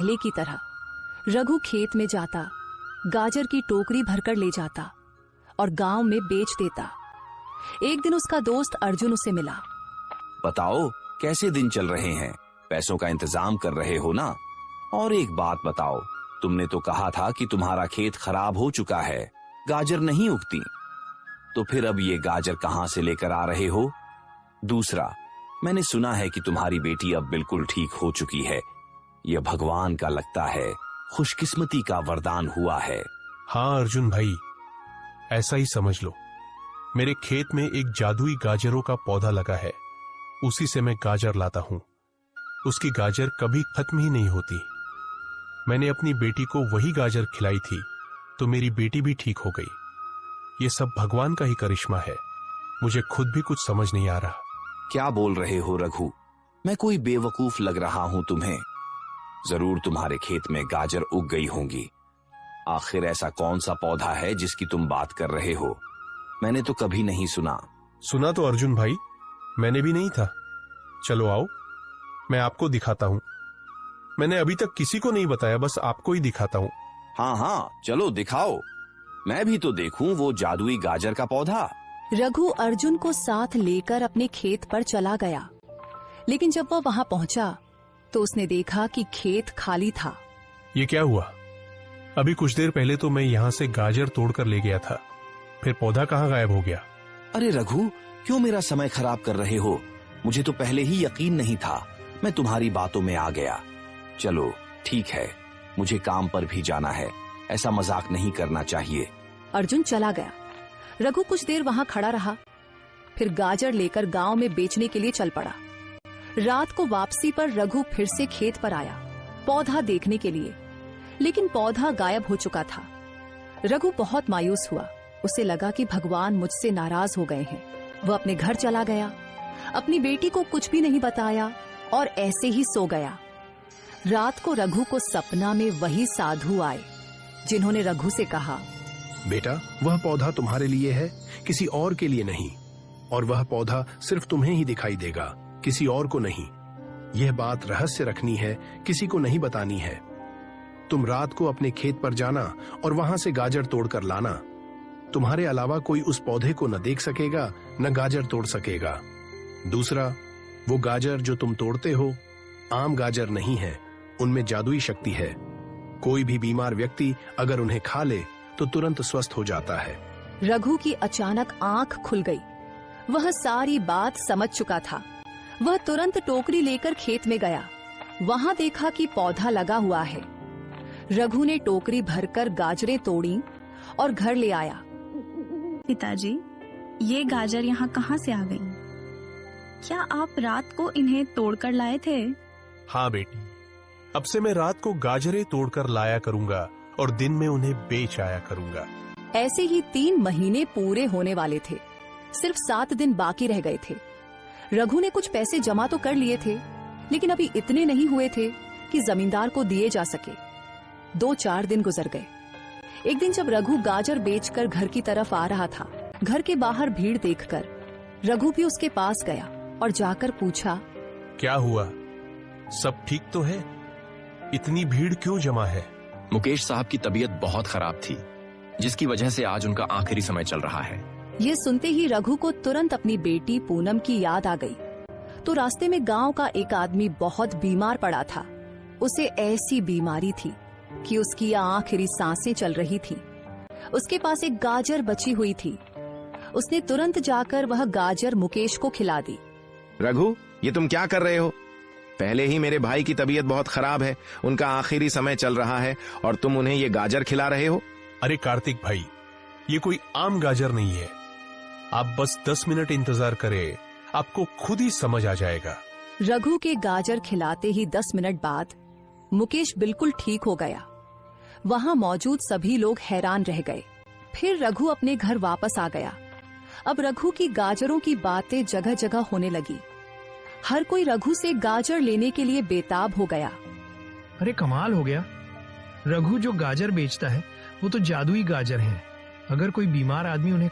पहले की तरह रघु खेत में जाता, गाजर की टोकरी भरकर ले जाता और गांव में बेच देता। एक दिन उसका दोस्त अर्जुन उसे मिला। बताओ कैसे दिन चल रहे हैं, पैसों का इंतजाम कर रहे हो ना? और एक बात बताओ, तुमने तो कहा था कि तुम्हारा खेत खराब हो चुका है, गाजर नहीं उगती, तो फिर अब ये गाजर कहां से लेकर आ रहे हो? दूसरा, मैंने सुना है कि तुम्हारी बेटी अब बिल्कुल ठीक हो चुकी है। यह भगवान का लगता है खुशकिस्मती का वरदान हुआ है। हाँ अर्जुन भाई, ऐसा ही समझ लो। मेरे खेत में एक जादुई गाजरों का पौधा लगा है, उसी से मैं गाजर लाता हूं। उसकी गाजर कभी खत्म ही नहीं होती। मैंने अपनी बेटी को वही गाजर खिलाई थी, तो मेरी बेटी भी ठीक हो गई। ये सब भगवान का ही करिश्मा है। मुझे खुद भी कुछ समझ नहीं आ रहा। क्या बोल रहे हो रघु? मैं कोई बेवकूफ लग रहा हूं तुम्हें? जरूर तुम्हारे खेत में गाजर उग गई होंगी। आखिर ऐसा कौन सा पौधा है जिसकी तुम बात कर रहे हो? मैंने तो कभी नहीं सुना। सुना तो अर्जुन भाई मैंने भी नहीं था। चलो आओ, मैं आपको दिखाता हूं। मैंने अभी तक किसी को नहीं बताया, बस आपको ही दिखाता हूं। हाँ हाँ, चलो दिखाओ, मैं भी तो देखूं वो जादुई गाजर का पौधा। रघु अर्जुन को साथ लेकर अपने खेत पर चला गया, लेकिन जब वह वहां पहुंचा तो उसने देखा कि खेत खाली था। ये क्या हुआ? अभी कुछ देर पहले तो मैं यहाँ से गाजर तोड़कर ले गया था, फिर पौधा कहाँ गायब हो गया? अरे रघु, क्यों मेरा समय खराब कर रहे हो? मुझे तो पहले ही यकीन नहीं था, मैं तुम्हारी बातों में आ गया। चलो ठीक है, मुझे काम पर भी जाना है, ऐसा मजाक नहीं करना चाहिए। अर्जुन चला गया। रघु कुछ देर वहां खड़ा रहा, फिर गाजर लेकर गांव में बेचने के लिए चल पड़ा। रात को वापसी पर रघु फिर से खेत पर आया पौधा देखने के लिए, लेकिन पौधा गायब हो चुका था। रघु बहुत मायूस हुआ। उसे लगा कि भगवान मुझसे नाराज हो गए हैं। वह अपने घर चला गया, अपनी बेटी को कुछ भी नहीं बताया और ऐसे ही सो गया। रात को रघु को सपना में वही साधु आए, जिन्होंने रघु से कहा, बेटा, वह पौधा तुम्हारे लिए है, किसी और के लिए नहीं। और वह पौधा सिर्फ तुम्हें ही दिखाई देगा, किसी और को नहीं। यह बात रहस्य रखनी है, किसी को नहीं बतानी है। तुम रात को अपने खेत पर जाना और वहां से गाजर तोड़कर लाना। तुम्हारे अलावा कोई उस पौधे को न देख सकेगा, न गाजर तोड़ सकेगा। दूसरा, वो गाजर जो तुम तोड़ते हो आम गाजर नहीं है, उनमें जादुई शक्ति है। कोई भी बीमार व्यक्ति अगर उन्हें खा ले तो तुरंत स्वस्थ हो जाता है। रघु की अचानक आंख खुल गई। वह सारी बात समझ चुका था। वह तुरंत टोकरी लेकर खेत में गया। वहां देखा कि पौधा लगा हुआ है। रघु ने टोकरी भरकर गाजरें तोड़ी और घर ले आया। पिताजी, ये गाजर यहाँ कहाँ से आ गई? क्या आप रात को इन्हें तोड़कर लाए थे? हाँ बेटी, अब से मैं रात को गाजरें तोड़कर लाया करूंगा और दिन में उन्हें बेच आया करूंगा। ऐसे ही 3 महीने पूरे होने वाले थे। सिर्फ 7 दिन बाकी रह गए थे। रघु ने कुछ पैसे जमा तो कर लिए थे, लेकिन अभी इतने नहीं हुए थे कि जमींदार को दिए जा सके। 2-4 दिन गुजर गए। एक दिन जब रघु गाजर बेचकर घर की तरफ आ रहा था, घर के बाहर भीड़ देखकर रघु भी उसके पास गया और जाकर पूछा, क्या हुआ? सब ठीक तो है? इतनी भीड़ क्यों जमा है? मुकेश साहब की तबीयत बहुत खराब थी, जिसकी वजह से आज उनका आखिरी समय चल रहा है। ये सुनते ही रघु को तुरंत अपनी बेटी पूनम की याद आ गई। तो रास्ते में गांव का एक आदमी बहुत बीमार पड़ा था। उसे ऐसी बीमारी थी कि उसकी आखिरी सांसें चल रही थी। उसके पास एक गाजर बची हुई थी। उसने तुरंत जाकर वह गाजर मुकेश को खिला दी। रघु, ये तुम क्या कर रहे हो? पहले ही मेरे भाई की तबीयत बहुत खराब है, उनका आखिरी समय चल रहा है और तुम उन्हें ये गाजर खिला रहे हो? अरे कार्तिक भाई, ये कोई आम गाजर नहीं है। आप बस 10 मिनट इंतजार करें, आपको खुद ही समझ आ जाएगा। रघु के गाजर खिलाते ही 10 मिनट बाद मुकेश बिल्कुल ठीक हो गया। वहां मौजूद सभी लोग हैरान रह गए। फिर रघु अपने घर वापस आ गया। अब रघु की गाजरों की बातें जगह जगह होने लगी। हर कोई रघु से गाजर लेने के लिए बेताब हो गया। अरे कमाल हो गया, रघु जो गाजर बेचता है वो तो जादुई गाजर हैं। अगर कोई बीमार आदमी उन्हें